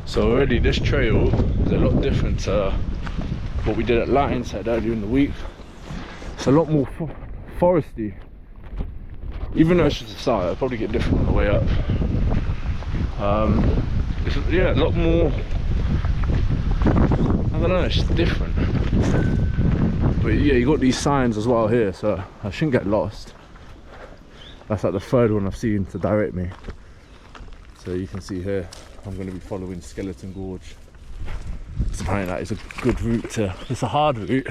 So already this trail is a lot different to what we did at Lionshead earlier in the week. It's a lot more foresty. Even though it's just a start, it'll probably get different on the way up. Yeah, a lot more, I don't know, it's just different. But yeah, you got these signs as well here, so I shouldn't get lost. That's like the third one I've seen to direct me. So you can see here, I'm going to be following Skeleton Gorge. So apparently that is a good route to, it's a hard route.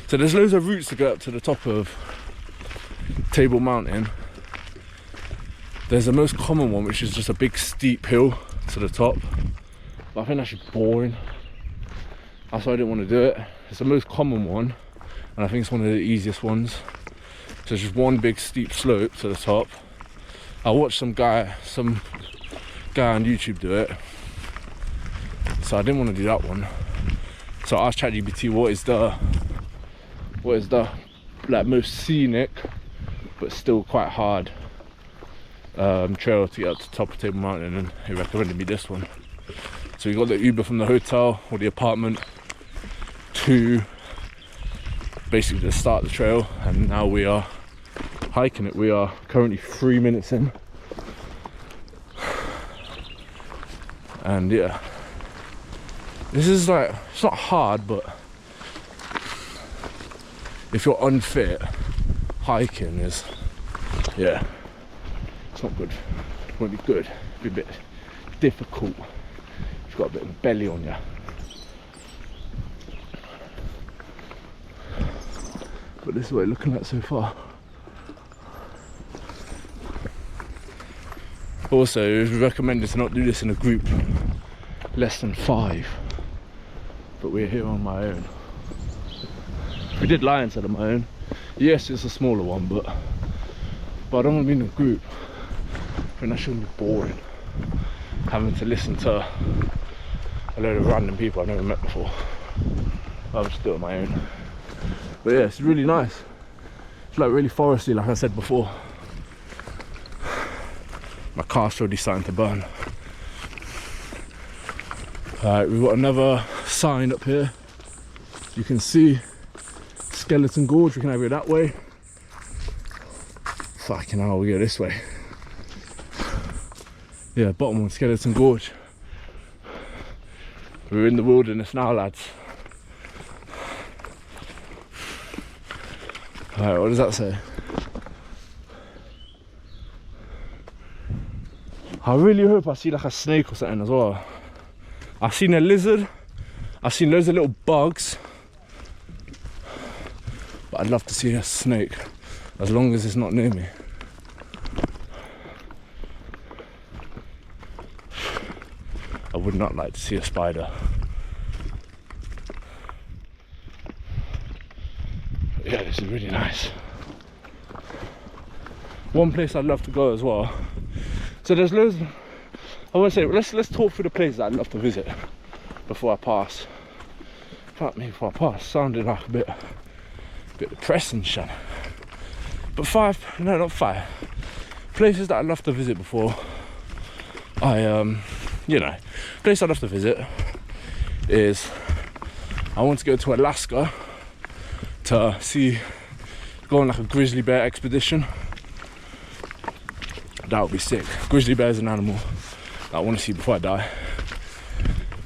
So there's loads of routes to go up to the top of Table Mountain. There's the most common one, which is just a big steep hill to the top. But I think that's just boring. That's why I didn't want to do it. It's the most common one, and I think it's one of the easiest ones. So it's just one big steep slope to the top. I watched some guy on YouTube do it. So I didn't want to do that one. So I asked ChatGPT what is the like most scenic but still quite hard trail to get up to the top of Table Mountain, and he recommended me this one. So we got the Uber from the hotel or the apartment to basically just start the trail, and now we are hiking it. We are currently 3 minutes in, and yeah, this is like, it's not hard, but if you're unfit, hiking is, yeah, it's not good. It won't be good. It'll be a bit difficult. You've got a bit of belly on you. But this is what it's looking like so far. Also, it was recommended to not do this in a group less than 5. But we're here on my own. We did Lionshead on my own. Yes, it's a smaller one, but I don't want to be in a group. I think that shouldn't be boring. Having to listen to a load of random people I've never met before. I'll just do it on my own. But yeah, it's really nice. It's like really foresty, like I said before. My car's already starting to burn. Alright, we've got another sign up here. You can see Skeleton Gorge. We can either go that way. Fucking hell, we go this way. Yeah, bottom one, Skeleton Gorge. We're in the wilderness now, lads. Alright, what does that say? I really hope I see like a snake or something as well. I've seen a lizard, I've seen loads of little bugs, but I'd love to see a snake, as long as it's not near me. I would not like to see a spider. But yeah, this is really nice. One place I'd love to go as well. So there's loads. I want to say, let's talk through the places that I'd love to visit before I pass. Fuck me, before I pass. Sounded like a bit depressing, Shan. But 5, no, not 5 places that I'd love to visit before you know, place I'd love to visit is, I want to go to Alaska to go on like a grizzly bear expedition. That would be sick. Grizzly bear is an animal that I want to see before I die,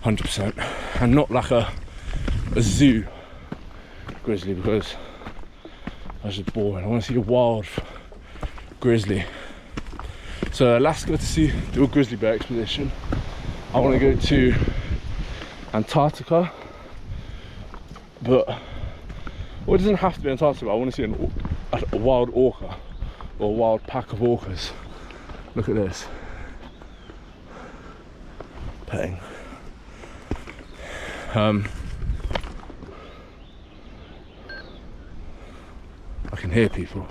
100%, and not like a zoo grizzly, because that's just boring. I want to see a wild grizzly. So Alaska to do a grizzly bear expedition. I want to go to Antarctica, but it doesn't have to be Antarctica. I want to see a wild orca or a wild pack of orcas. Look at this. Petting. I can hear people.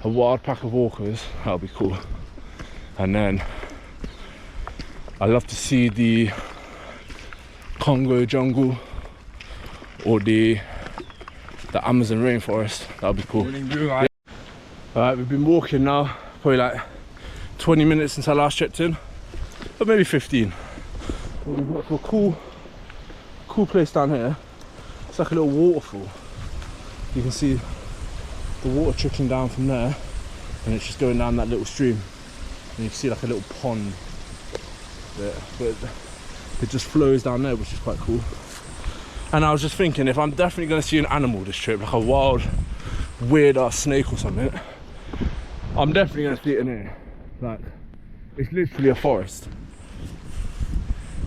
A wild pack of orcas, that'll be cool. And then I love to see the Congo jungle or the Amazon rainforest. That'll be cool. Yeah. Alright, we've been walking now, probably like 20 minutes since I last checked in, but maybe 15. Well, we've got to a cool place down here. It's like a little waterfall. You can see the water trickling down from there, and it's just going down that little stream. And you can see like a little pond there, but it just flows down there, which is quite cool. And I was just thinking, if I'm definitely going to see an animal this trip, like a wild, weird ass snake or something, I'm definitely going to see it in here. Like, it's literally a forest,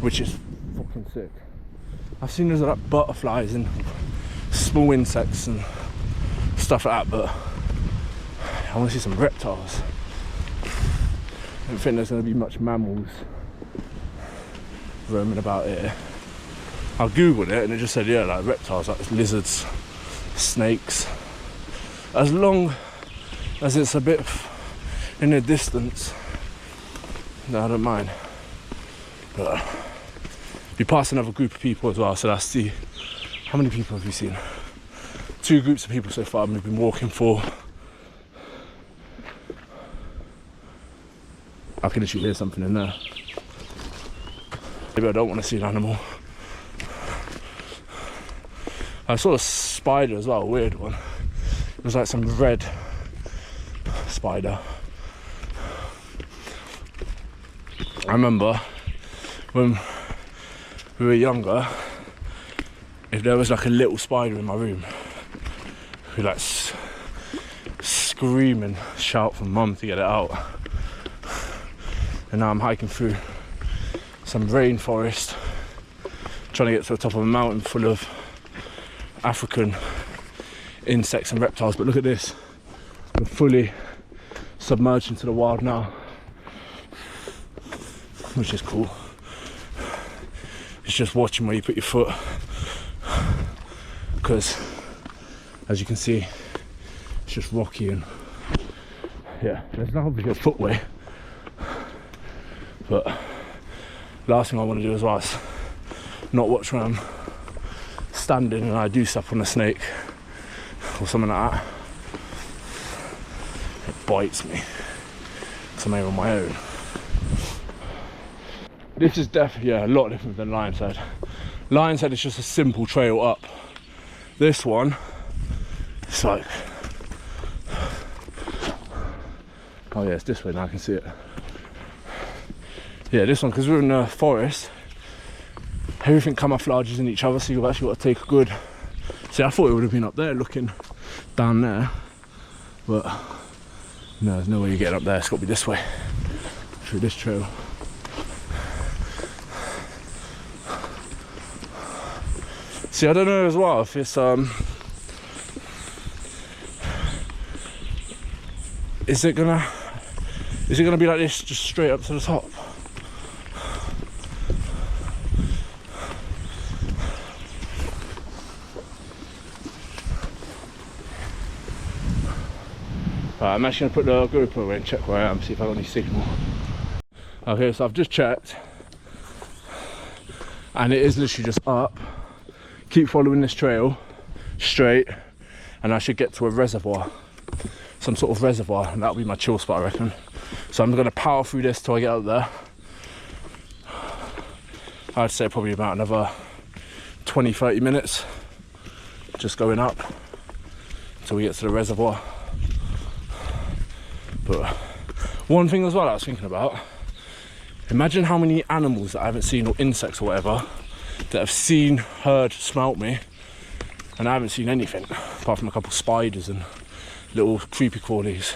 which is fucking sick. I've seen there's like butterflies and small insects and stuff like that, but I want to see some reptiles. I don't think there's going to be much mammals roaming about here. I googled it and it just said, yeah, like reptiles, like lizards, snakes. As long as it's a bit in the distance, no, I don't mind. But we passed another group of people as well, so that's the, how many people have we seen? 2 groups of people so far, and we've been walking for, I can literally hear something in there. Maybe I don't want to see an animal. I saw a spider as well, a weird one. It was like some red spider. I remember when we were younger, if there was like a little spider in my room, we'd like scream and shout for mum to get it out. And now I'm hiking through some rainforest, trying to get to the top of a mountain full of African insects and reptiles. But look at this, we're fully submerged into the wild now, which is cool. It's just watching where you put your foot, because as you can see, it's just rocky, and yeah, there's not obviously a footway, but last thing I want to do as well is not watch when I'm standing and I do step on a snake or something like that. It bites me because I'm here on my own. This is definitely, yeah, a lot different than Lion's Head. Lion's Head is just a simple trail up. This one, it's like, oh yeah, it's this way now, I can see it. Yeah, this one, because we're in the forest, everything camouflages in each other, so you've actually got to take a good, see, I thought it would have been up there looking down there, but no, there's no way you're getting up there. It's got to be this way, through this trail. See, I don't know as well if it's is it gonna be like this, just straight up to the top? Right, I'm actually gonna put the GoPro away and check where I am, see if I got any signal. Okay, so I've just checked, and it is literally just up. Keep following this trail straight, and I should get to a reservoir, some sort of reservoir, and that'll be my chill spot, I reckon. So I'm gonna power through this till I get up there. I'd say probably about another 20-30 minutes just going up until we get to the reservoir. But one thing as well I was thinking about, imagine how many animals that I haven't seen, or insects or whatever, that have seen, heard, smelt me, and I haven't seen anything apart from a couple spiders and little creepy crawlies.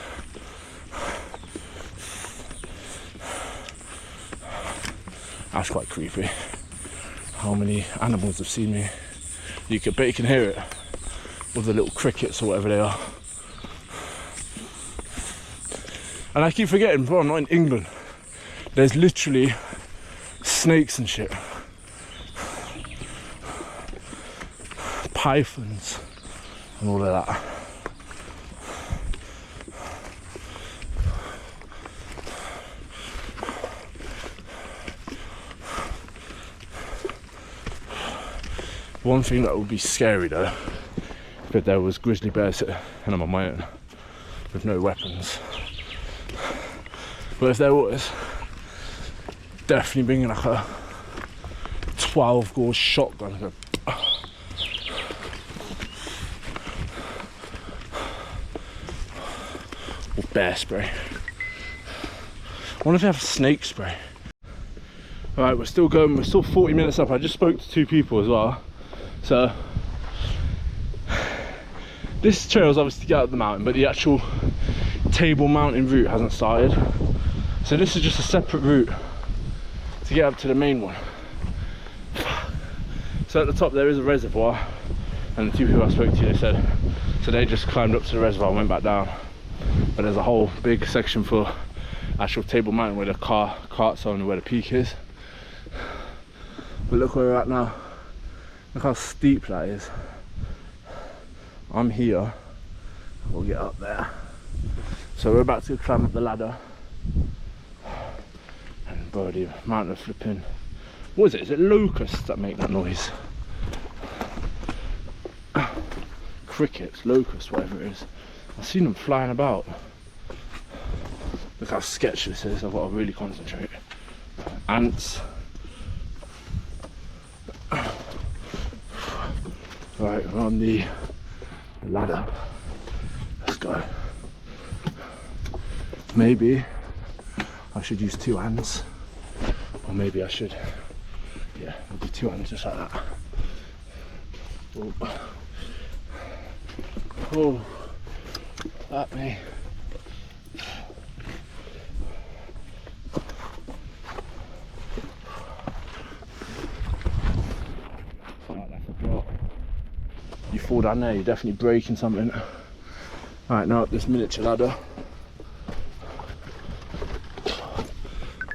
That's quite creepy. How many animals have seen me? You can bet you can hear it with the little crickets or whatever they are. And I keep forgetting, bro, I'm not in England. There's literally snakes and shit. Pythons and all of that. One thing that would be scary though, if there was grizzly bears and I'm on my own with no weapons. But if there was, definitely bringing like 12 gauge shotgun. Go, or bear spray. I wonder if they have snake spray. Alright, we're still going, we're still 40 minutes up. I just spoke to 2 people as well. So this trail is obviously to get up the mountain, but the actual Table Mountain route hasn't started. So this is just a separate route to get up to the main one. So at the top there is a reservoir, and the 2 people I spoke to, they said, so they just climbed up to the reservoir and went back down. But there's a whole big section for actual Table Mountain where the carts are and where the peak is. But look where we're at now. Look how steep that is. I'm here, we'll get up there. So we're about to climb up the ladder. And bro, the amount of flipping, what is it? Is it locusts that make that noise? Crickets, locusts, whatever it is. I've seen them flying about. Look how sketchy this is, I've got to really concentrate. Ants. Right, we're on the ladder. Let's go. Maybe I should use 2 hands, or maybe I should, yeah, I'll do 2 hands just like that. Oh, oh, that me. You fall down there, you're definitely breaking something. Alright, now up this miniature ladder.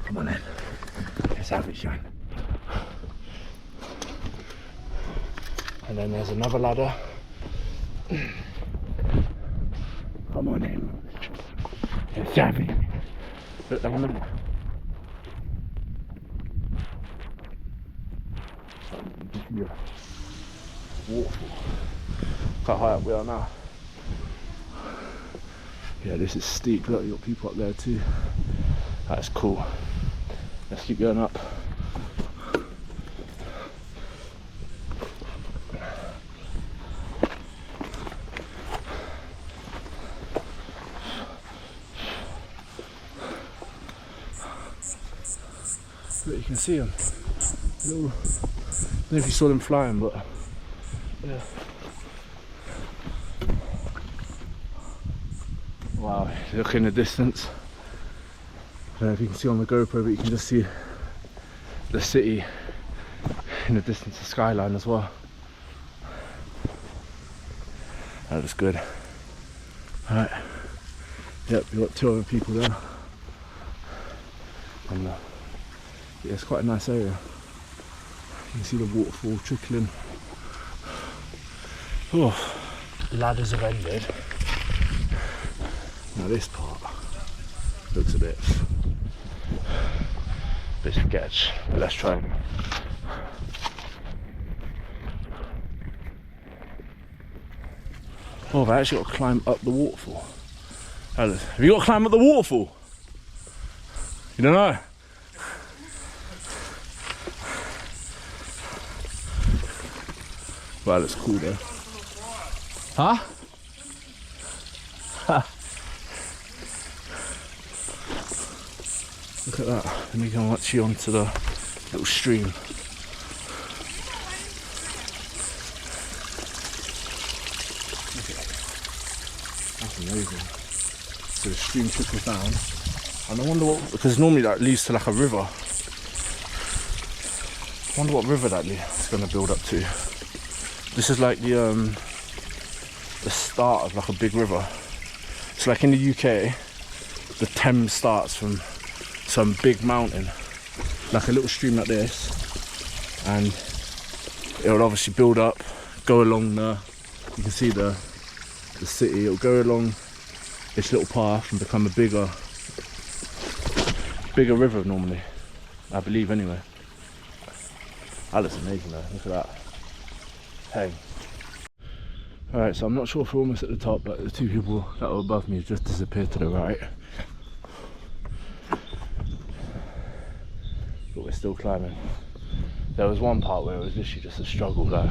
Come on in. Let's have it, Shane. And then there's another ladder. Come on in. Let's have it. Look down the waterfall. Look how high up we are now. Yeah, this is steep. Look, you got people up there too. That's cool. Let's keep going up. Look, you can see them. I don't know if you saw them flying, but yeah. Wow, look in the distance. I don't know if you can see on the GoPro, but you can just see the city in the distance, the skyline as well. That looks good. Alright. Yep, we've got 2 other people there. And yeah, it's quite a nice area. You can see the waterfall trickling. Oh, the ladders have ended. Now this part looks a bit sketch, but let's try it. Oh, I've actually got to climb up the waterfall. Have you got to climb up the waterfall? You don't know? Well, it's cool though. Huh? Look at that. Let me go actually onto the little stream. That's amazing. So the stream trickles down. And I wonder what, because normally that leads to like a river. I wonder what river that is going to build up to. This is like the start of like a big river. So like in the UK, the Thames starts from some big mountain, like a little stream like this, and it will obviously build up, go along the, you can see the city, it'll go along this little path and become a bigger river normally, I believe anyway. That looks amazing though, look at that. Hey. Alright, so I'm not sure if we're almost at the top, but the 2 people that were above me have just disappeared to the right. But we're still climbing. there was one part where it was literally just a struggle. Like,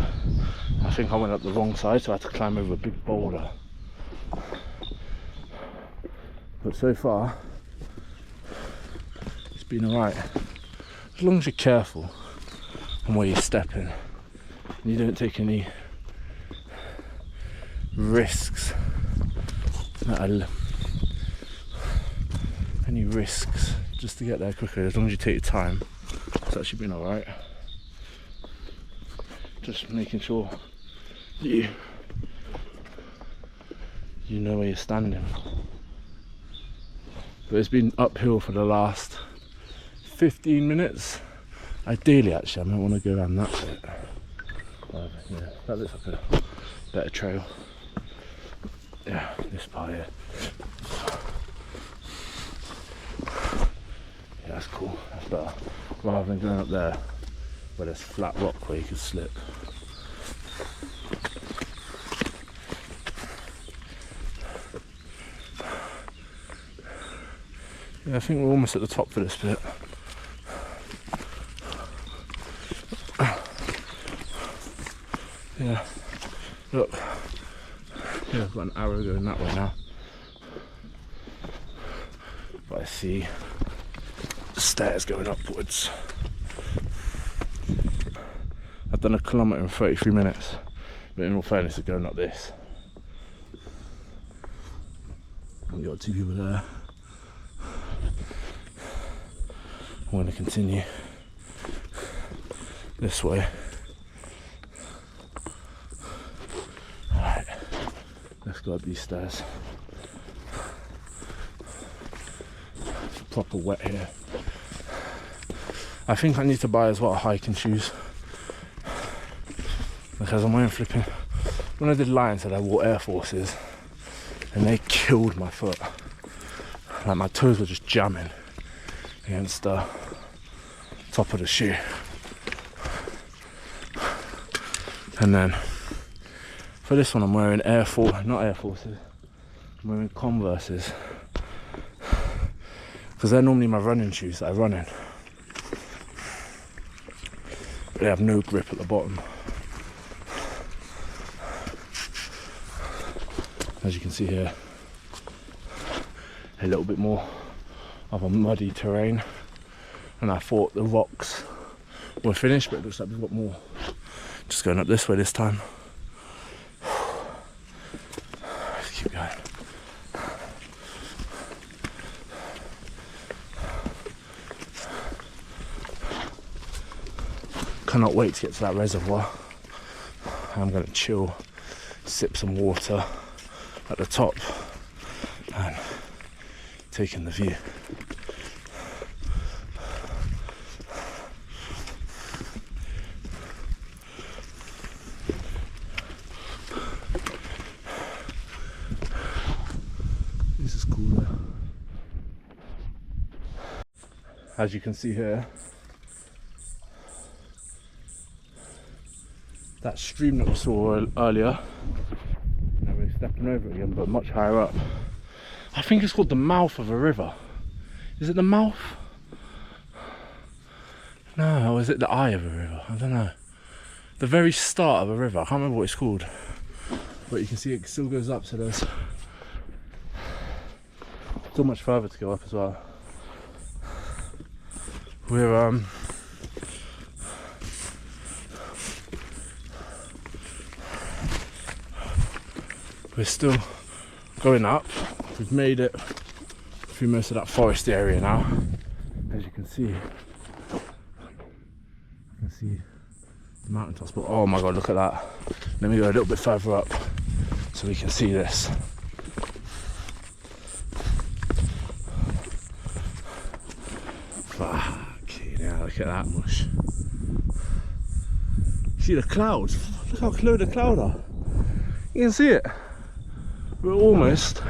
I think I went up the wrong side, so I had to climb over a big boulder. But so far, it's been alright. As long as you're careful and where you're stepping, and you don't take any risks. Any risks just to get there quicker. As long as you take your time, it's actually been alright. Just making sure you know where you're standing. But it's been uphill for the last 15 minutes. Ideally, actually, I might want to go around that bit. Yeah, that looks like a better trail. Yeah, this part here. Yeah, that's cool. That's better. Rather than going up there where there's flat rock where you could slip. Yeah, I think we're almost at the top for this bit. Yeah, look. Yeah, I've got an arrow going that way now. But I see the stairs going upwards. I've done 1 kilometre in 33 minutes, but in all fairness, it's going like this. We've got 2 people there. I'm going to continue this way. Alright, let's go up these stairs. It's proper wet here. I think I need to buy as well hiking shoes, because I'm wearing flipping. When I did Lions, I wore Air Forces and they killed my foot. Like, my toes were just jamming against the top of the shoe. And then for this one, I'm wearing not Air Forces, I'm wearing Converses, because they're normally my running shoes that I run in. But they have no grip at the bottom. As you can see here, a little bit more of a muddy terrain, and I thought the rocks were finished, but it looks like we've got more. Just going up this way this time. Let's keep going. Cannot wait to get to that reservoir. I'm going to chill, sip some water at the top and take in the view. This is cool there. As you can see here, that stream that we saw earlier, we're stepping over again, but much higher up. I think it's called the mouth of a river. Is it the mouth? No, or is it the eye of a river? I don't know. The very start of a river. I can't remember what it's called. But you can see it still goes up, so there's still much further to go up as well. We're still going up. We've made it through most of that forest area now. As you can see, the mountaintops. But oh my god, look at that. Let me go a little bit further up so we can see this. Fucking hell, look at that mush. See the clouds? Look how close the clouds are. You can see it. We're almost,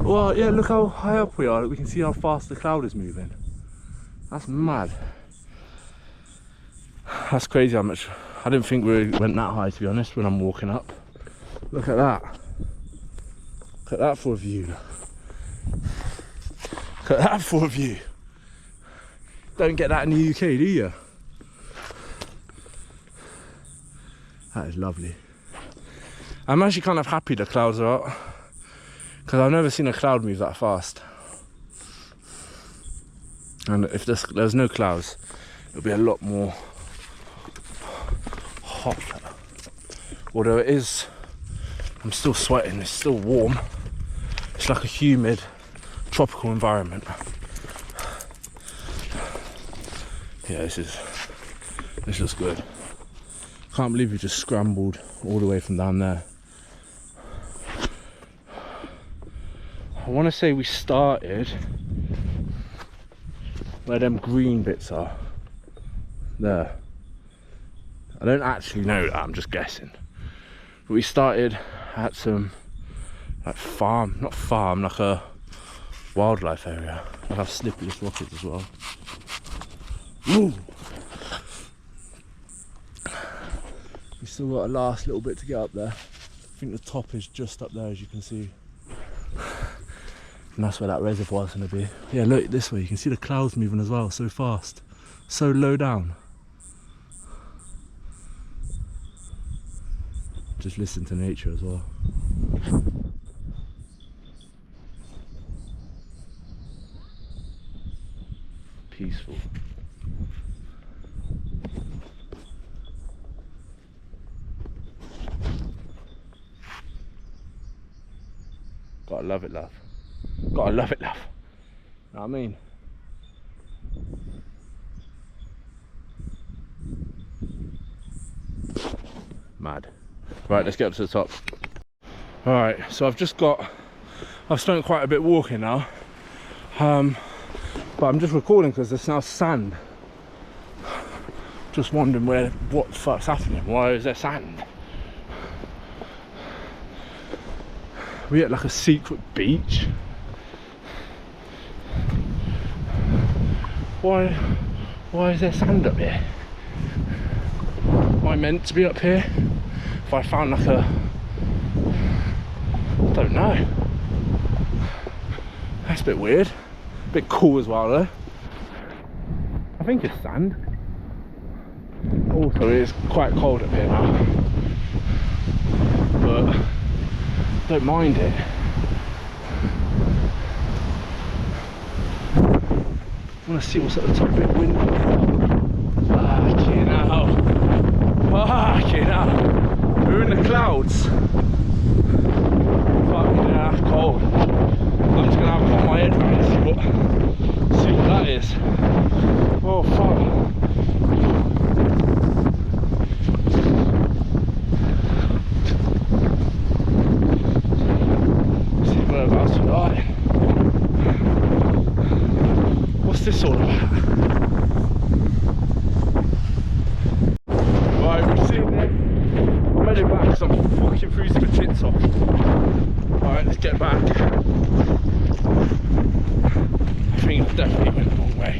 well, yeah, look how high up we are. We can see how fast the cloud is moving. That's mad. That's crazy how much. I didn't think we went that high, to be honest, when I'm walking up. Look at that. Look at that for a view. Look at that for a view. Don't get that in the UK, do you? That is lovely. I'm actually kind of happy the clouds are out, because I've never seen a cloud move that fast. And if there's no clouds, it'll be a lot more hotter. Although it is, I'm still sweating, it's still warm. It's like a humid, tropical environment. Yeah, this looks good. Can't believe we just scrambled all the way from down there. I want to say we started where them green bits are. There. I don't actually know that, I'm just guessing. But we started at some like like a wildlife area. I have slippery rock as well. Ooh. We still got a last little bit to get up there. I think the top is just up there, as you can see. And that's where that reservoir is going to be. Yeah, look this way, you can see the clouds moving as well, so fast. So low down. Just listen to nature as well. Peaceful. Gotta love it, love. Gotta love it, love. Know what I mean? Mad. Right, let's get up to the top. Alright, so I've spent quite a bit walking now. But I'm just recording because there's now sand. Just wondering what the fuck's happening. Why is there sand? We at like a secret beach. Why is there sand up here? Am I meant to be up here? If I found like I don't know. That's a bit weird. A bit cool as well though. I think it's sand. Also, it's quite cold up here now. But don't mind it. I want to see what's at the top of the window. Fucking hell. Fucking hell. We're in the clouds. Fucking hell, that's cold. I'm just gonna have to put my head around and see what that is. Oh fuck. What's this all about? Right, we've seen it. I'm heading back because I'm fucking freezing my tits off. Alright, let's get back. I think I definitely went the wrong way.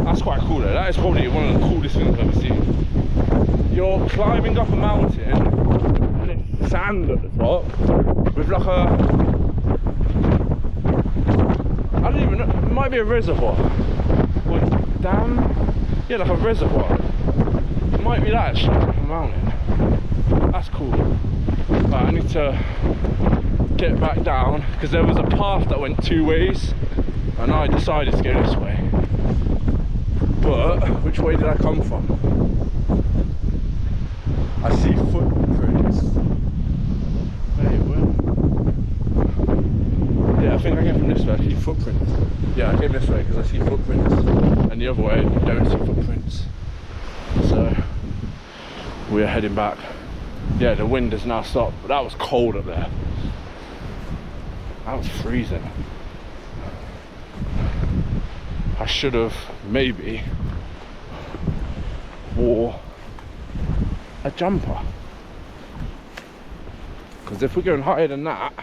That's quite cool though. That is probably one of the coolest things I've ever seen. You're climbing up a mountain and there's sand at the top with like a, I don't even know, it might be a reservoir or a dam. Yeah, like a reservoir. It might be that actually, a mountain. That's cool. But I need to get back down because there was a path that went two ways and I decided to go this way. But which way did I come from? I see footprints. Wait, where? Yeah, I think I came from this way. I see footprints. Yeah, I came this way because I see footprints, and the other way you don't see footprints. So we are heading back. Yeah, the wind has now stopped, but that was cold up there. That was freezing. I should have maybe wore a jumper, because if we're going higher than that,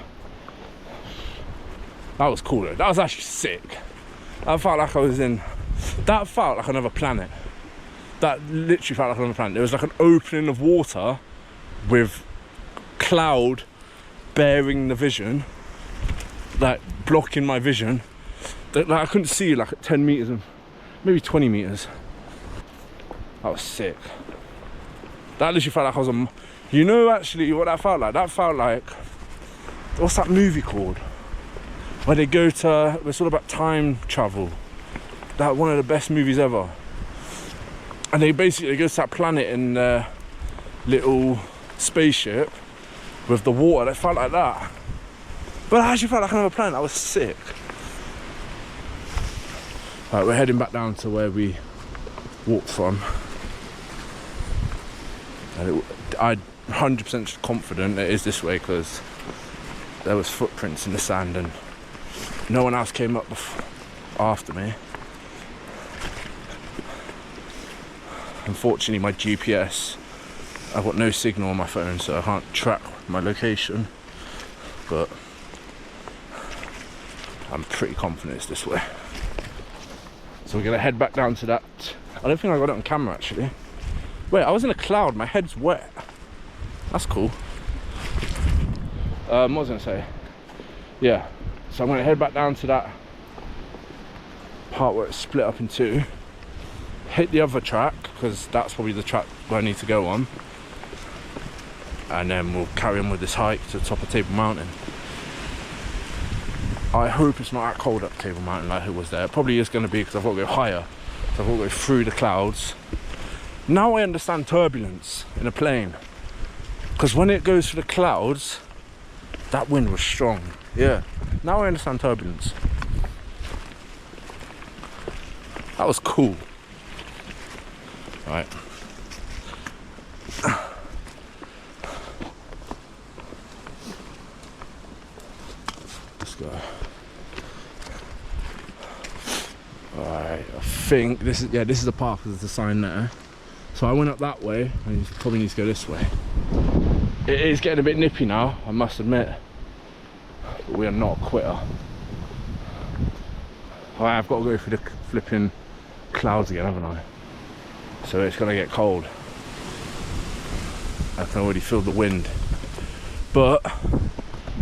that was cool though. That was actually sick. That felt like I was in, that felt like another planet. That literally felt like another planet. There was like an opening of water with cloud bearing the vision, like blocking my vision. Like I couldn't see like at 10 meters maybe 20 meters. That was sick. That literally felt like I was on, you know, actually what that felt like? That felt like, what's that movie called? Where they go to, it's all about time travel. That one of the best movies ever. And they basically go to that planet in their little spaceship with the water. That felt like that. But I actually felt like another planet. That was sick. Right, we're heading back down to where we walked from. And I'm 100% confident it is this way because there was footprints in the sand and no one else came up after me. Unfortunately, my GPS, I've got no signal on my phone, so I can't track my location, but I'm pretty confident it's this way. So we're gonna head back down to that. I don't think I got it on camera actually. Wait, I was in a cloud, my head's wet. That's cool. What was I gonna say? Yeah, so I'm gonna head back down to that part where it's split up in two. Hit the other track, because that's probably the track where I need to go on. And then we'll carry on with this hike to the top of Table Mountain. I hope it's not that cold up Table Mountain like it was there. It probably is going to be because I've got to go higher. So I've got to go through the clouds. Now I understand turbulence in a plane. Because when it goes through the clouds, that wind was strong. Yeah, now I understand turbulence. That was cool. Right. Let's go. Alright, I think this is, yeah, this is the path, there's a sign there. So I went up that way, and you probably need to go this way. It is getting a bit nippy now, I must admit. But we are not a quitter. I've got to go through the flipping clouds again, haven't I? So it's gonna get cold. I can already feel the wind. But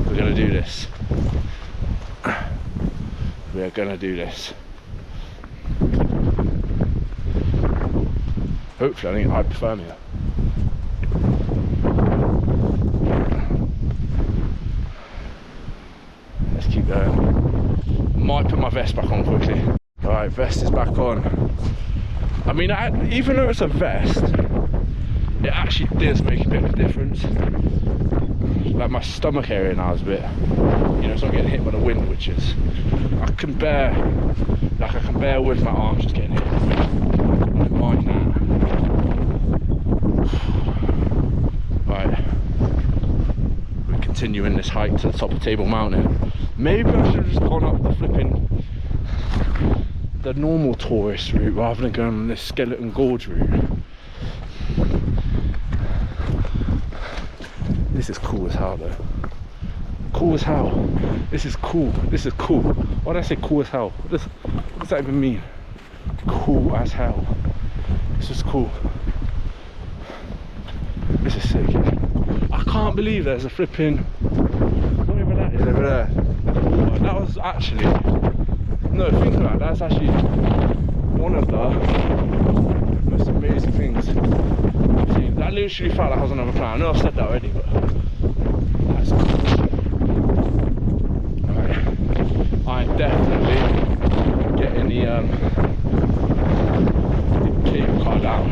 we're gonna do this. We are gonna do this. Hopefully I don't get hypothermia. Let's keep going. Might put my vest back on quickly. Alright, vest is back on. I mean, even though it's a vest, it actually does make a bit of a difference. Like my stomach area now is a bit, you know, it's not getting hit by the wind, which is, I can bear with my arms just getting hit. I don't mind that. Right, we're continuing this hike to the top of Table Mountain. Maybe I should have just gone up the normal tourist route rather than going on this Skeleton Gorge route. This is cool as hell though. Cool as hell. This is cool. This is cool. Why did I say cool as hell? What does that even mean? Cool as hell. This is cool. This is sick. I can't believe there's a flipping, whatever that is over there. Oh, that was actually, no, think about it, that's actually one of the most amazing things I've seen. That literally felt like I was on another planet. I know I've said that already, but that's cool. Alright, I'm definitely getting the cable car down.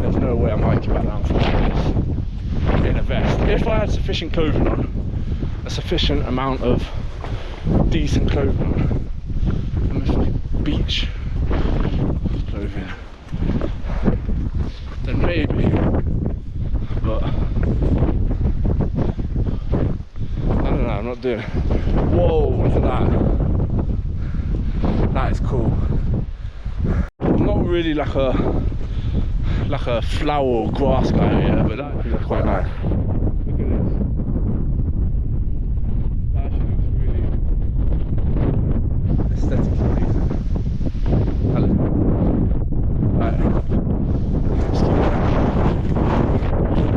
There's no way I'm hiking back down from this in a vest. If I had sufficient clothing on, a sufficient amount of decent clothing on, beach clothing, then maybe, but I don't know, I'm not doing it. Whoa, look at that. That is cool. I'm not really like a flower or grass guy here, but that is quite nice. Look at this. That actually looks really aesthetically pleasing. Right.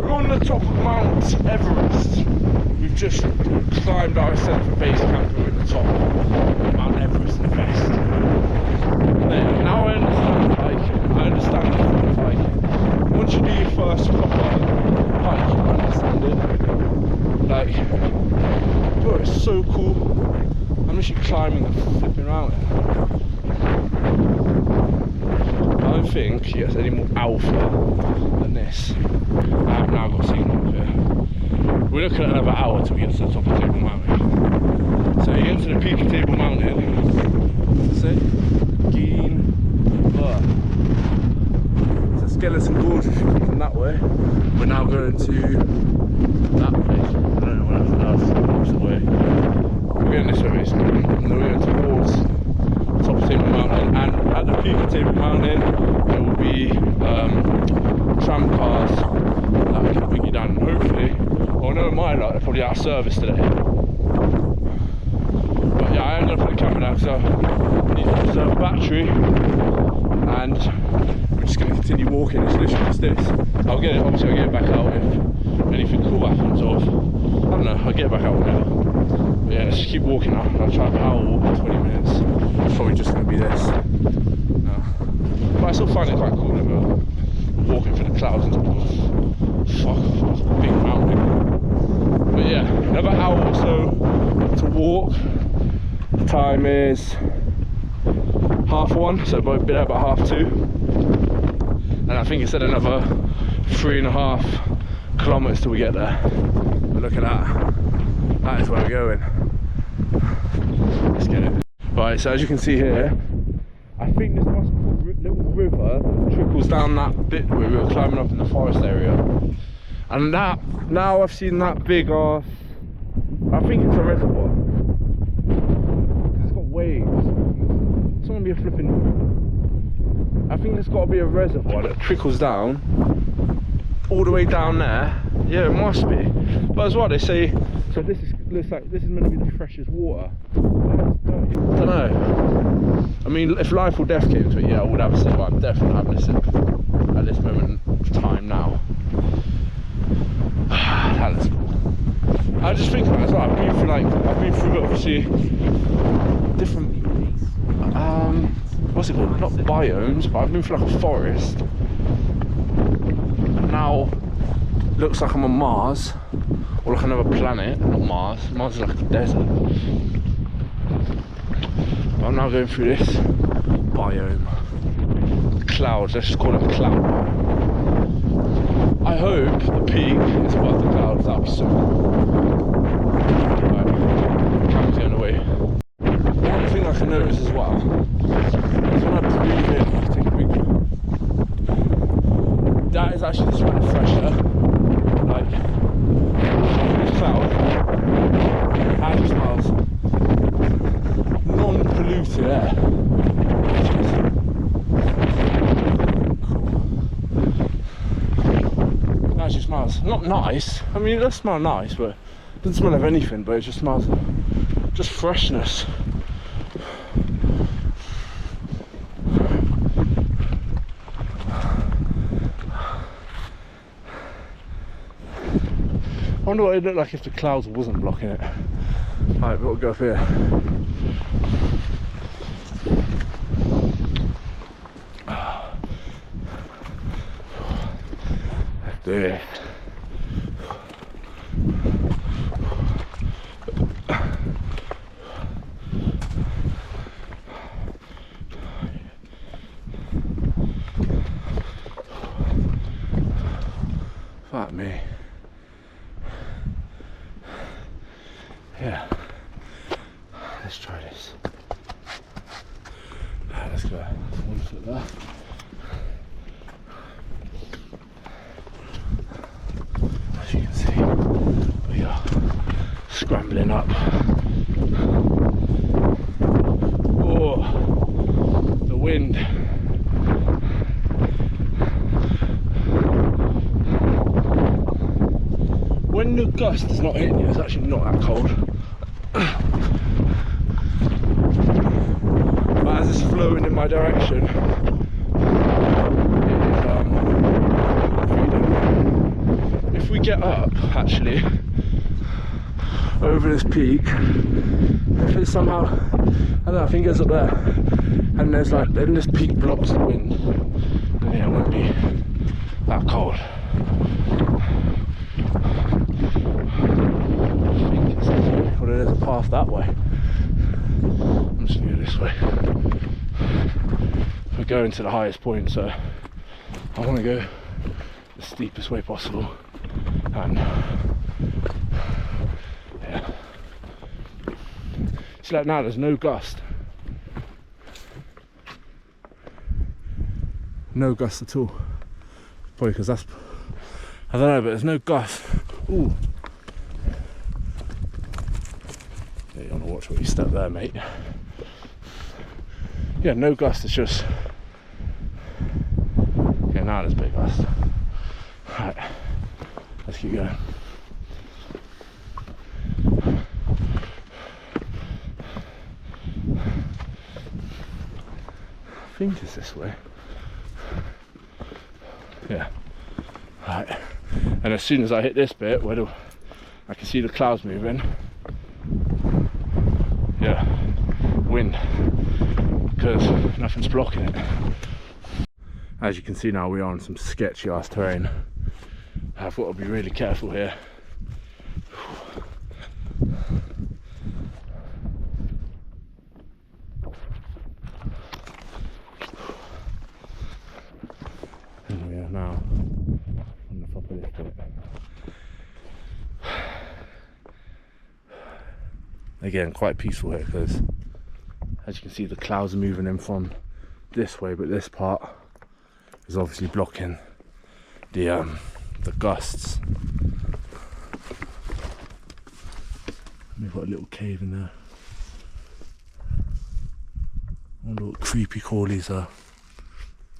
We're on the top of Mount Everest. We've just climbed our ascent for base camp. We're at the top of Mount Everest in the west. Now I climbing a flipping mountain. I don't think it gets any more alpha than this. I have now got signal up here. We're looking at another hour till we get to the top of Table Mountain. So you get to the peak of Table Mountain. What's it say? It's a Skeleton Gorge if you come from that way. We're now going to that place. I don't know what else the way. We're going this way basically. And then we're going towards the top of Table Mountain. And at the peak of Table Mountain, there will be tram cars that can bring you down. And hopefully, well, no, my luck, they're probably out of service today. But yeah, I am going to put the camera down because I need to preserve battery. And we're just going to continue walking. It's literally just this. I'll get it back out if anything cool happens, or I don't know, I'll get it back out whenever. But yeah, let's just keep walking now. I'll try to power walk for 20 minutes. It's probably just going to be this. No. But I still find it quite cool though, walking through the clouds and fuck, that's a big mountain. But yeah, another hour or so to walk. The time is 1:30, so we'll be there about 2:30. And I think it said another 3.5 kilometers till we get there. But look at that. That is where we're going. Let's get it. Right, so as you can see here, I think this must be a little river that trickles down that bit where we were climbing up in the forest area. And that, now I've seen that big ass, I think it's a reservoir. It's got waves. It's not gonna be a flipping, I think there's got to be a reservoir that trickles down all the way down there. Yeah, it must be. But as well, they say, so this looks like this is meant to be the freshest water. I don't know. I mean, if life or death came to it, yeah, I would have a sip, but I'm definitely having a sip at this moment of time now. That looks cool. I just think as well, I've been through obviously different what's it called? Not biomes, but I've been through like a forest. And now looks like I'm on Mars, or like another planet. Not Mars. Mars is like a desert. But I'm now going through this biome. Clouds. Let's just call it a cloud biome. I hope the peak is above the clouds. That'll be so cool. Right, camera's going away. One thing I can notice as well is when I breathe in, I take a big breath. That is actually the smell of fresh air. Like this cloud, that just smells non-polluted air. Cool. That just smells not nice. I mean, it does smell nice, but it doesn't smell of anything. But it just smells just freshness. I wonder what it'd look like if the clouds wasn't blocking it. Alright, we'll go up here. Let's do it. Fuck me. Yeah, let's try this. Let's go. One foot there. As you can see, we are scrambling up. Oh, the wind. When the gust is not hitting you, it's actually not that cold. But as it's flowing in my direction, it is if we get up actually over this peak, if it's somehow, I don't know, I think it's up there, and there's like, then this peak blocks the wind, then yeah, it won't be that cold. Well, there's a path that way. I'm just gonna go this way. We're going to the highest point, so I want to go the steepest way possible. And yeah, see, like now there's no gust. No gust at all. Probably because that's, I don't know, but there's no gust. Ooh. Yeah, you want to watch what you step there, mate. Yeah, no gust, it's just, yeah, now there's big gust. Right, let's keep going. I think it's this way. Yeah. Right. And as soon as I hit this bit where I can see the clouds moving. Yeah. Wind. Because nothing's blocking it. As you can see now, we are on some sketchy ass terrain. I've got to be really careful here. And we are now on the top of this bit. Again, quite peaceful here because, as you can see, the clouds are moving in from this way, but this part is obviously blocking the gusts. We've got a little cave in there. I wonder what creepy crawlies are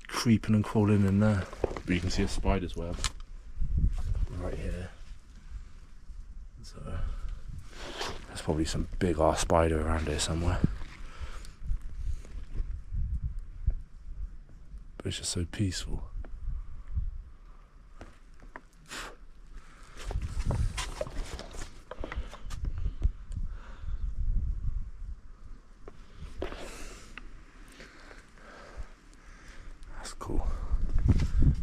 creeping and crawling in there. But you can see a spider's web right here. So there's probably some big ass spider around here somewhere. But it's just so peaceful. That's cool.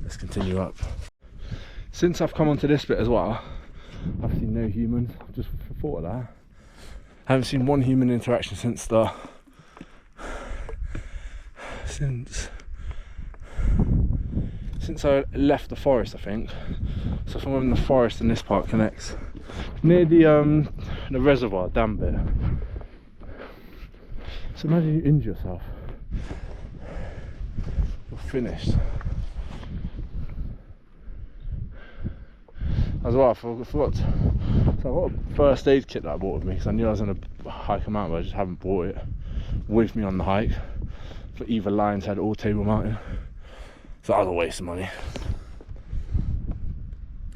Let's continue up. Since I've come onto this bit as well, I've seen no humans. I've just thought of that. I haven't seen one human interaction since I left the forest, I think. So from when the forest and this part connects, near the reservoir dam bit. So imagine you injure yourself. You're finished. As well, I forgot. So I've got a first aid kit that I bought with me because I knew I was going to hike a mountain, but I just haven't brought it with me on the hike for either Lion's Head or Table Mountain. So that was a waste of money.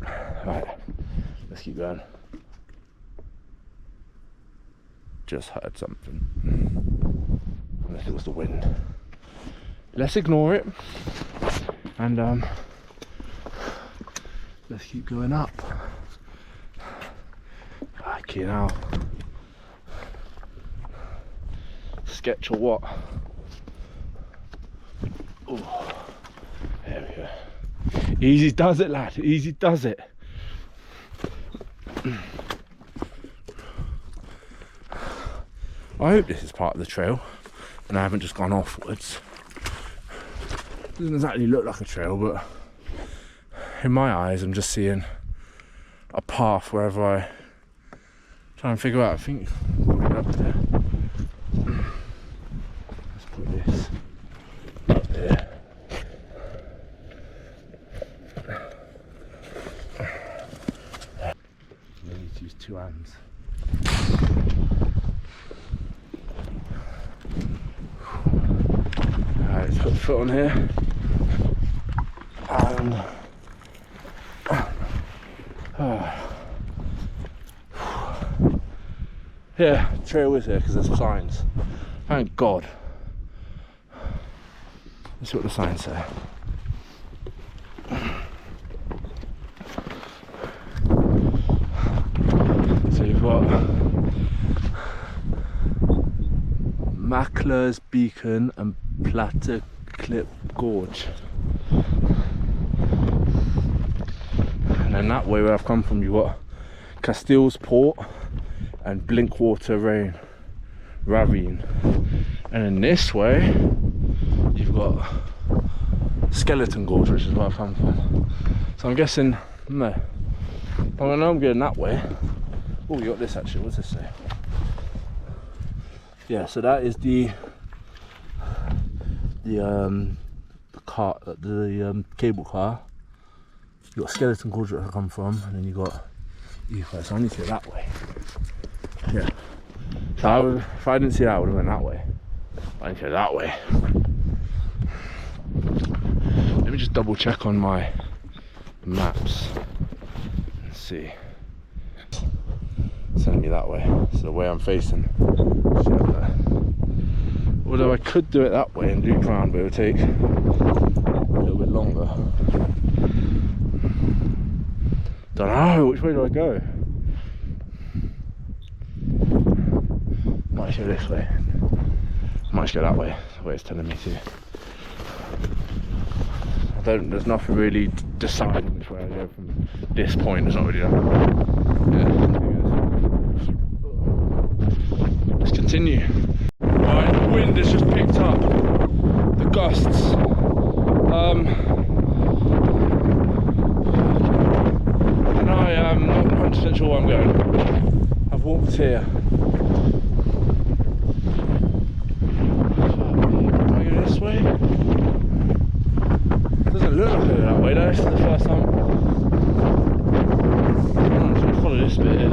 Right, let's keep going. Just heard something. Unless it was the wind. Let's ignore it. And let's keep going up. Fucking hell. Sketch or what? Oh. There we go. Easy does it, lad. Easy does it. I hope this is part of the trail and I haven't just gone offwards. Doesn't exactly look like a trail, but in my eyes I'm just seeing a path wherever I try and figure out. I think probably up there. Let's put this up there. I need to use two hands. Alright, let's put the foot on here. And yeah, trail is here because there's signs. Thank God. Let's see what the signs say. So you've got Mackler's Beacon and Plateau Gorge. And then that way where I've come from, you've got Castille's Port and Blinkwater ravine, and then this way you've got Skeleton Gorge, which is where I've come from. So I'm guessing, no, I know I'm going that way. Oh, you got this actually. What's this say? Yeah, so that is the car, the cable car. You got Skeleton Gorge where I come from, and then you got Eco. So I need to go that way. Yeah. So if I didn't see that, I would have went that way. I need to go that way. Let me just double check on my maps and see. Send me that way. So the way I'm facing. Although I could do it that way and loop round, but it would take a little bit longer. Don't know, which way do I go? Might go this way. Might go that way, the way it's telling me to. There's nothing really deciding which way I go from this point. There's not really let's continue. Right, the wind has just picked up. The gusts. And I am not 100% sure where I'm going. I've walked here. Do I go this way? Doesn't look like I go that way though. This is the first time. I'm just going to follow this bit here.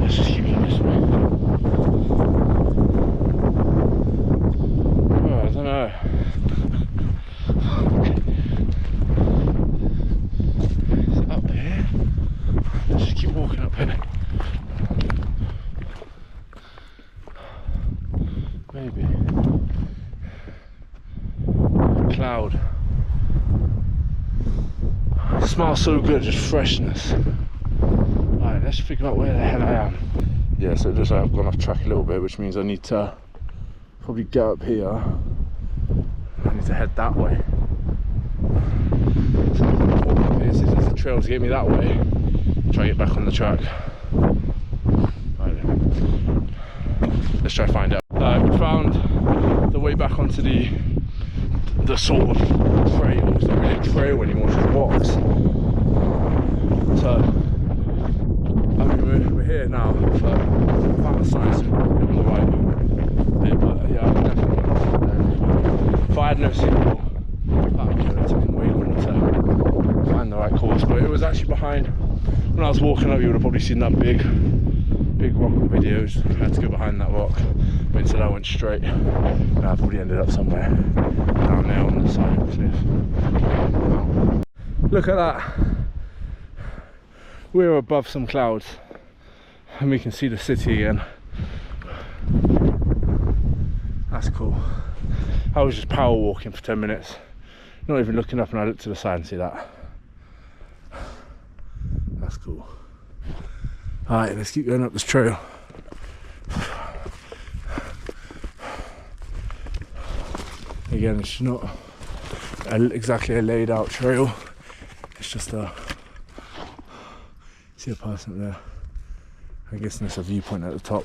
Let's just keep going this way. Oh, I don't know. Is it up here? Let's just keep walking up here. Maybe. Cloud. It smells so good, just freshness. Alright, let's figure out where the hell I am. Yeah, so it looks like I've gone off track a little bit, which means I need to probably get up here. I need to head that way. So I'm going to walk up here, see if there's a trail to get me that way. Try to get back on the track. Right then. Let's try to find out. We found the way back onto the sort of trail. It's not really a trail anymore, it's just rocks. So, I mean, we're here now, so I found the signs on the right bit, but yeah, I'm definitely if I had no signal, that would have taken way longer to find the right course. But it was actually behind, when I was walking up, you would have probably seen that big rock on videos. I had to go behind that rock, but instead I went straight, and I probably ended up somewhere down there on the side of the cliff. Wow. Look at that. We're above some clouds and we can see the city again. That's cool. I was just power walking for 10 minutes, not even looking up, and I looked to the side and see that. That's cool. Alright, let's keep going up this trail. Again, it's not exactly a laid out trail, it's just a, see a person there. I guess there's a viewpoint at the top.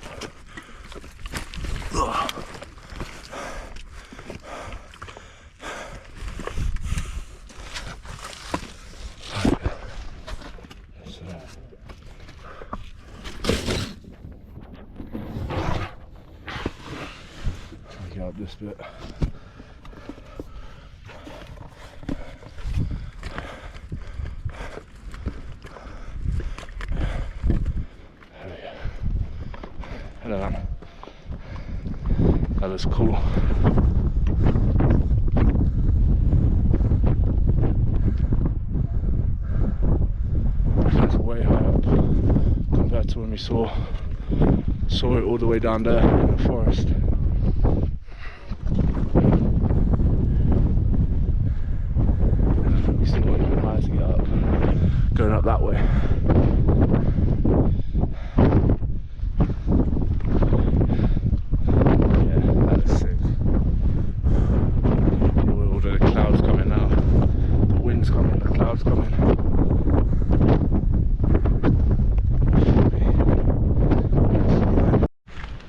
Try to get up this bit. Hello, man. That looks cool. That's way high up compared to when we saw it all the way down there in the forest. And I think we still got even higher to get up, going up that way.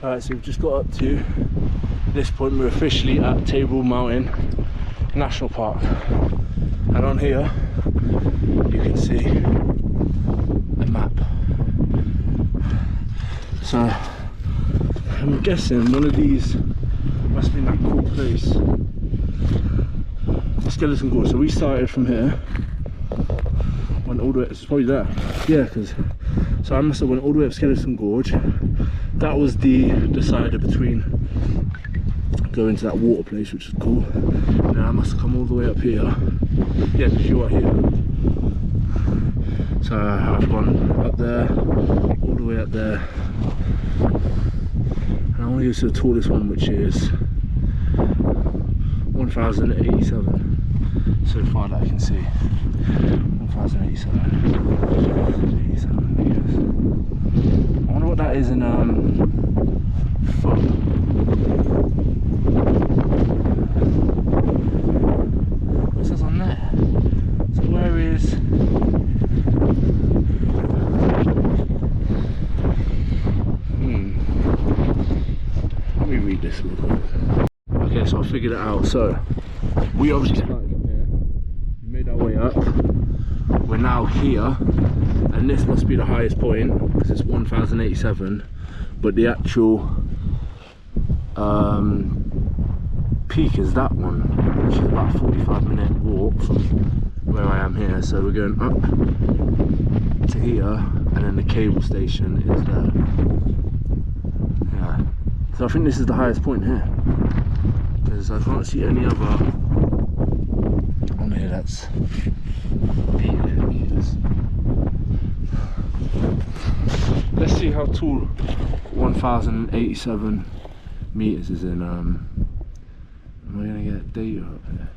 Alright, so we've just got up to this point. We're officially at Table Mountain National Park, and on here you can see a map. So I'm guessing one of these must be in that cool place, Skeleton Gorge. So we started from here, went all the way, it's probably there, yeah, because so I must have went all the way up Skeleton Gorge. That was the decider between going to that water place, which is cool, and then I must have come all the way up here, yeah, because you are here. So I've gone up there, all the way up there, and I want to go to the tallest one, which is 1087 so far that I can see. 1087 meters. I wonder what that is in foot. What says on there? So where is let me read this real quick. Okay, so I figured it out. So we obviously started up here, we made our way up, we're now here, and this must be the highest point because it's 1087, but the actual peak is that one, which is about a 45-minute walk from where I am here. So we're going up to here, and then the cable station is there. Yeah, so I think this is the highest point here, because I can't see any other on here that's meters. Let's see how tall 1087 meters is in. Am I gonna get data up here?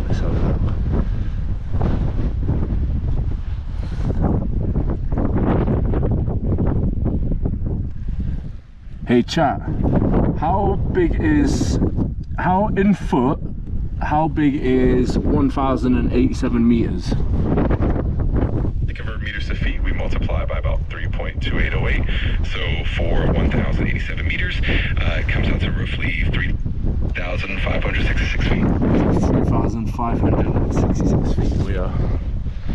Let's have a look. Hey chat, how big is, how big is 1087 meters? To convert meters to feet, we multiply by about 3.2808. So for 1087 meters, it comes out to roughly 3,566 feet. 3,566 feet we are.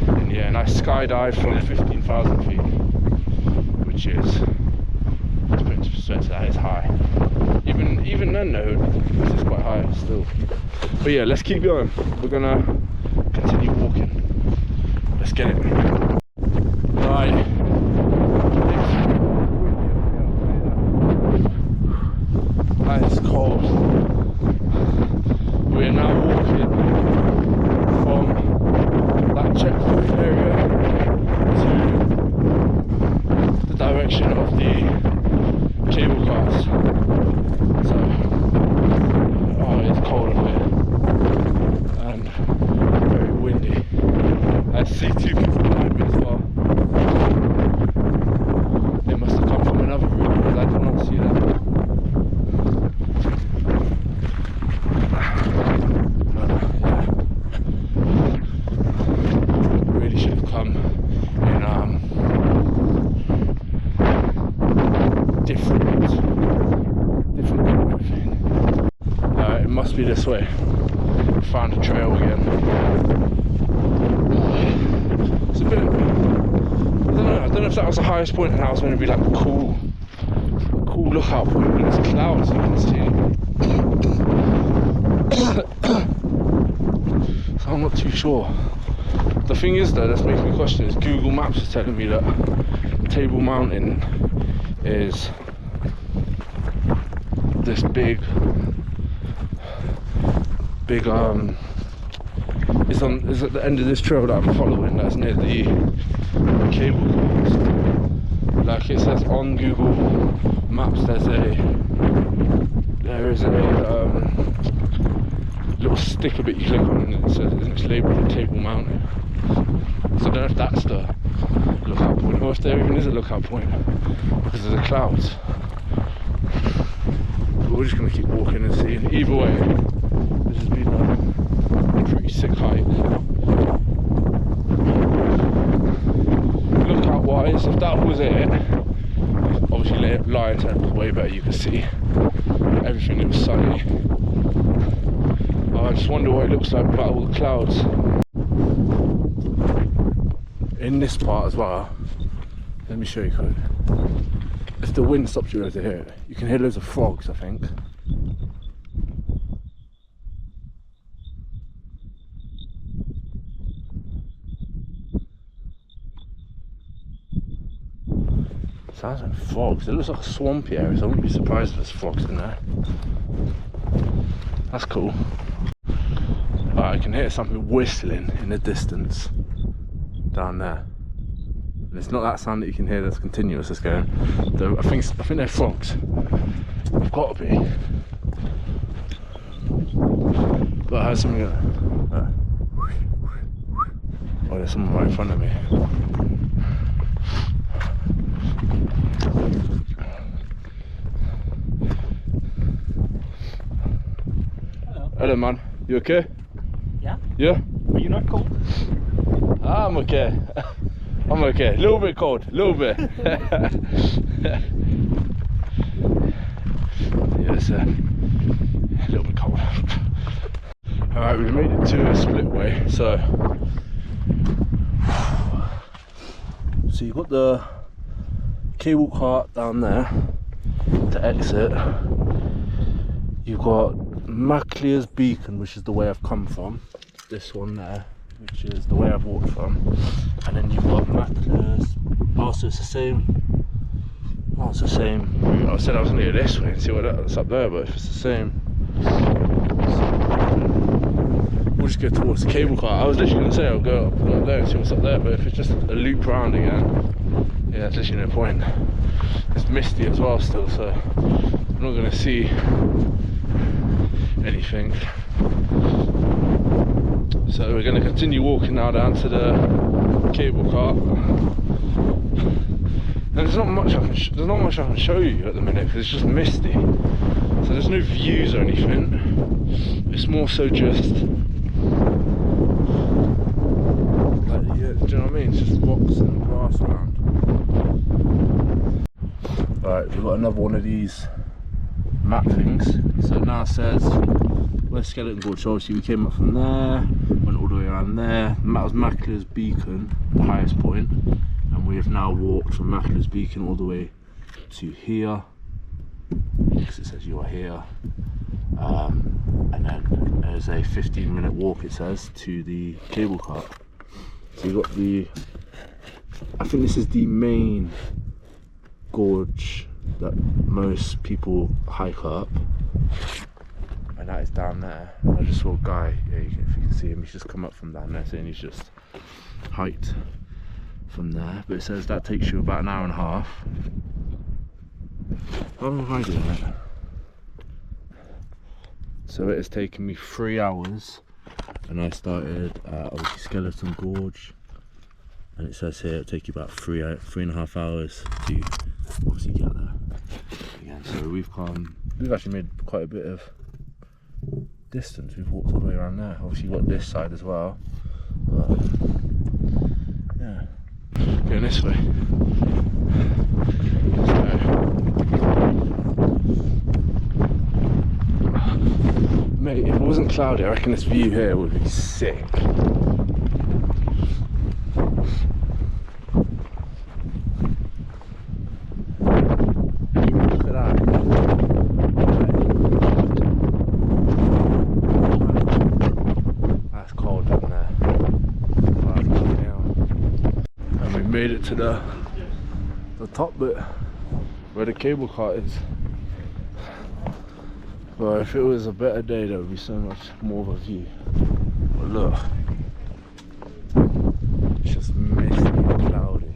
And yeah, and I skydive from 15,000 feet, which is, to put into perspective, that is high. Even then though, this is quite high still. But yeah, let's keep going. We're gonna continue walking. Let's get it. Right. That is cold. We are now walking from that checkpoint area to the direction of the cable cars. So, oh, it's cold up here and very windy. I see two people behind me as well. They must have come from another route because I did not see them. Yeah. Really should have come in different route, I think. It must be this way. Found a trail again. It's a bit, I don't know if that was the highest point, and that was going to be like a cool lookout point, but it's clouds you can see. So I'm not too sure. The thing is though, that's making me question, is Google Maps is telling me that Table Mountain is this big is at the end of this trail that I'm following, that's near the cable cars. Like it says on Google Maps, there is a little sticker bit you click on, and it says it's labelled Table Mountain. So I don't know if that's the lookout point, or if there even is a lookout point because of the clouds. But we're just going to keep walking and seeing. Either way, this has been a pretty sick hike. Lookout wise, is, if that was it, obviously Lion's Head was way better, you could see everything, it was sunny. I just wonder what it looks like without all the clouds. In this part as well, let me show you quick. If the wind stops, you to hear it. You can hear loads of frogs, I think. Sounds like frogs. It looks like a swampy area, so I wouldn't be surprised if there's frogs in there. That's cool. But I can hear something whistling in the distance down there. And it's not that sound that you can hear that's continuous. It's going. I think they're frogs. They've got to be. But I heard something go. Oh, there's someone right in front of me. Hello man, you okay? Yeah? Yeah? Are you not cold? I'm okay. I'm okay. A little bit cold, a little bit. Yeah, it's a little bit cold. Alright, we've made it to a splitway, so you've got the cable cart down there to exit. You've got Maclear's Beacon, which is the way I've come from. This one there, which is the way I've walked from. And then you've got Maclear's. Oh, so it's the same. Oh, it's the same. I said I was going to go this way and see what's up there, but if it's the same, we'll just go towards the cable car. I was literally going to say I'll go up there and see what's up there, but if it's just a loop round again, yeah, there's literally no point. It's misty as well still, so I'm not going to see anything. So we're going to continue walking now down to the cable car. And there's not much I can show you at the minute because it's just misty. So there's no views or anything. It's more so just like, yeah, do you know what I mean? It's just rocks and grass around. Alright, we've got another one of these map things. So it now says where's Skeleton Gorge. So obviously we came up from there, went all the way around there. That was Maclear's Beacon, the highest point, and we have now walked from Maclear's Beacon all the way to here, because it says you're here, and then there's a 15-minute walk, it says, to the cable cart. So you've got the, I think this is the main gorge that most people hike up, and that is down there. I just saw a guy, yeah, if you can see him, he's just come up from down there, saying he's just hiked from there, but it says that takes you about an hour and a half. How long have I doing it? So it has taken me 3 hours, and I started obviously Skeleton Gorge, and it says here it'll take you about three and a half hours to obviously get there again. So we've actually made quite a bit of distance. We've walked all the way around there. Obviously you've got this side as well, but yeah, going this way. Mate, if it wasn't cloudy, I reckon this view here would be sick. Look at that. That's cold down there. And we made it to the top bit where the cable cart is. But if it was a better day, there would be so much more of a view. But look, it's just misty and cloudy.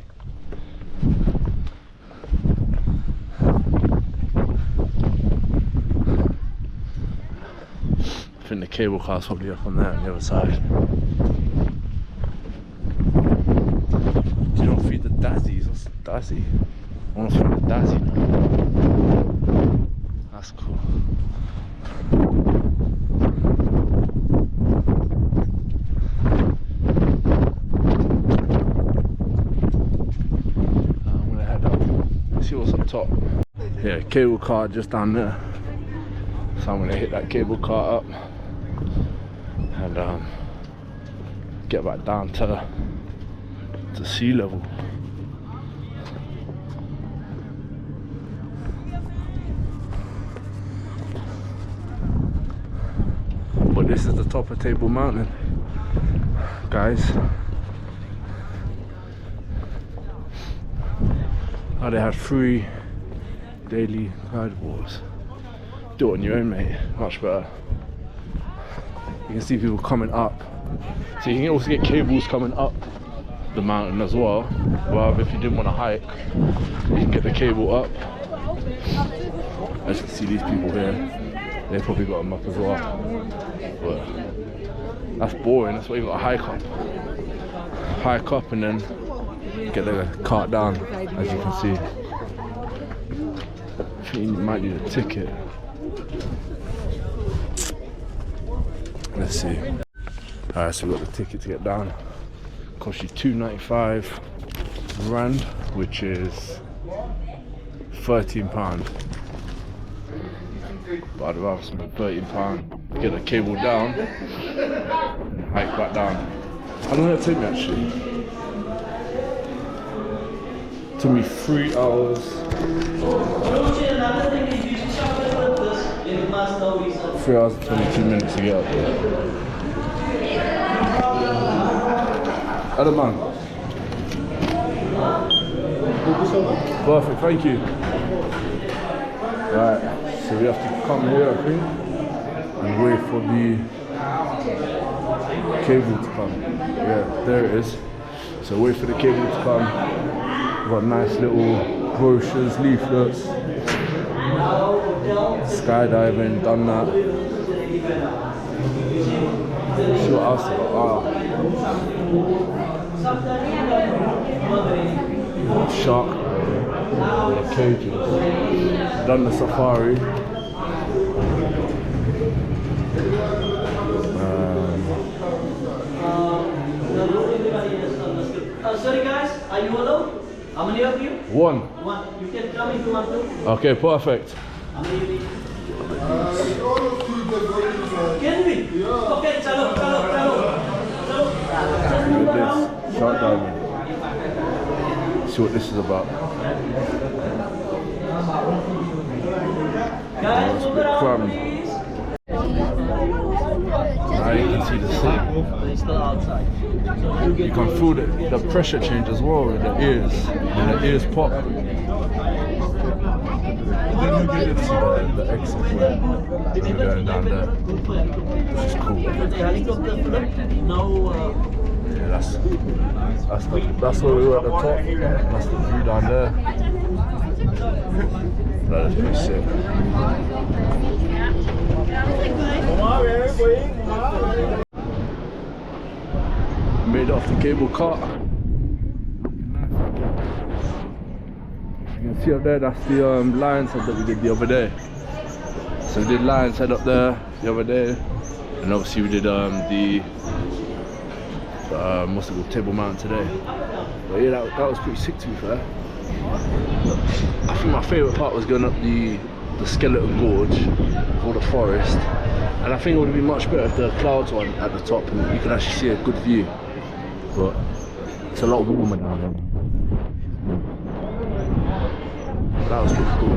I think the cable car's probably up on there on the other side. Do you not feed the daisies? What's the daisy? I want to feed the daisy now. That's cool. top. Yeah, cable car just down there. So I'm gonna hit that cable car up and get back down to sea level. But this is the top of Table Mountain, guys. Oh, they had 3 daily guide walks. Do it on your own, mate. Much better. You can see people coming up. So you can also get cables coming up the mountain as well. Well, if you didn't want to hike, you can get the cable up. As you can see, these people here, they probably got them up as well. But that's boring. That's why you got to hike up. Hike up and then get the cart down, as you can see. I think you might need a ticket. Let's see. Alright, so we got the ticket to get down. Cost you $2.95 rand, which is £13. But I'd rather spend £13, get the cable down, and hike back down. How long did it take me actually? It took me 3 hours. 3 hours and 22 minutes to get up there. Adam man. Perfect, thank you. Right, so we have to come here, I think, and wait for the cable to come. Yeah, there it is. So wait for the cable to come. We've got nice little brochures, leaflets. Skydiving, done that. See what else I got. Shark cages. Done the safari. Sorry guys, are you alone? How many of you? One. You can come if you want to. Okay, perfect. How many you need? Can we? Okay, chalo. Look at this, shark diving. See what this is about. Guys, It's a move bit around, crammed. please. Now you can see the sea. It's still outside. You can feel the pressure change as well in the ears. When the ears pop. Then you get to see the exit where we're going down there. Which is cool. Yeah, that's where we were at the top. That's the view down there. That is pretty sick. Made it off the cable car. You can see up there, that's the Lion's Head that we did the other day. So we did Lion's Head up there the other day, and obviously we did what's it called, Table Mountain today. But yeah, that was pretty sick to be fair. I think my favourite part was going up the Skeleton Gorge or the forest, and I think it would be much better if the clouds were at the top and you could actually see a good view. But it's a lot warmer down there. That was pretty cool.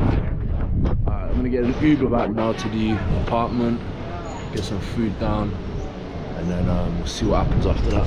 Alright, I'm gonna get an Uber back now to the apartment, get some food down, and then we'll see what happens after that.